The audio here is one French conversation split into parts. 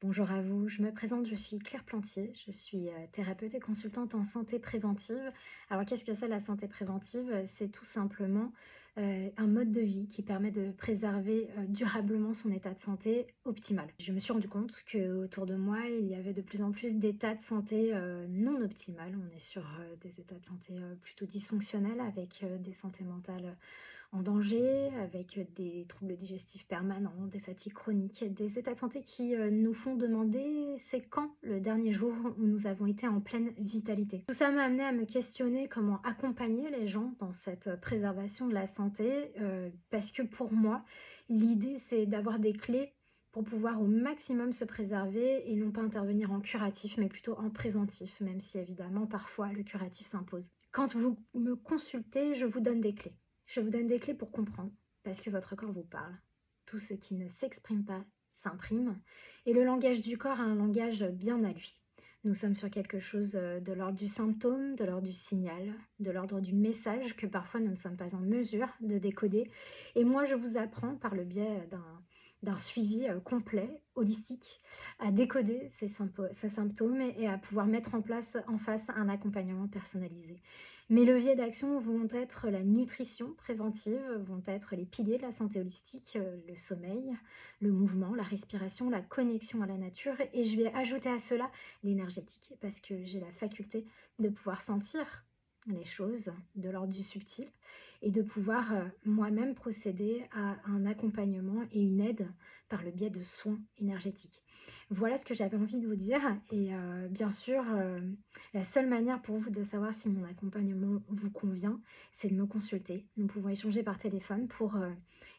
Bonjour à vous, je me présente, je suis Claire Plantier, je suis thérapeute et consultante en santé préventive. Alors qu'est-ce que c'est la santé préventive? C'est tout simplement un mode de vie qui permet de préserver durablement son état de santé optimal. Je me suis rendu compte que autour de moi, il y avait de plus en plus d'états de santé non optimales. On est sur des états de santé plutôt dysfonctionnels avec des santé mentales en danger, avec des troubles digestifs permanents, des fatigues chroniques, des états de santé qui nous font demander c'est quand le dernier jour où nous avons été en pleine vitalité. Tout ça m'a amené à me questionner comment accompagner les gens dans cette préservation de la santé, parce que pour moi, l'idée c'est d'avoir des clés pour pouvoir au maximum se préserver et non pas intervenir en curatif, mais plutôt en préventif, même si évidemment parfois le curatif s'impose. Quand vous me consultez, je vous donne des clés. Je vous donne des clés pour comprendre, parce que votre corps vous parle. Tout ce qui ne s'exprime pas s'imprime, et le langage du corps a un langage bien à lui. Nous sommes sur quelque chose de l'ordre du symptôme, de l'ordre du signal, de l'ordre du message que parfois nous ne sommes pas en mesure de décoder. Et moi, je vous apprends par le biais d'un suivi complet, holistique, à décoder ces symptômes et à pouvoir mettre en face un accompagnement personnalisé. Mes leviers d'action vont être la nutrition préventive, vont être les piliers de la santé holistique, le sommeil, le mouvement, la respiration, la connexion à la nature, et je vais ajouter à cela l'énergétique parce que j'ai la faculté de pouvoir sentir les choses de l'ordre du subtil et de pouvoir moi-même procéder à un accompagnement et une aide par le biais de soins énergétiques. Voilà ce que j'avais envie de vous dire et bien sûr, la seule manière pour vous de savoir si mon accompagnement vous convient, c'est de me consulter. Nous pouvons échanger par téléphone pour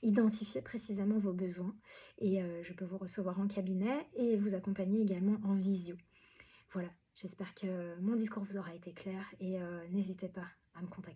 identifier précisément vos besoins et je peux vous recevoir en cabinet et vous accompagner également en visio. Voilà, j'espère que mon discours vous aura été clair et n'hésitez pas à me contacter.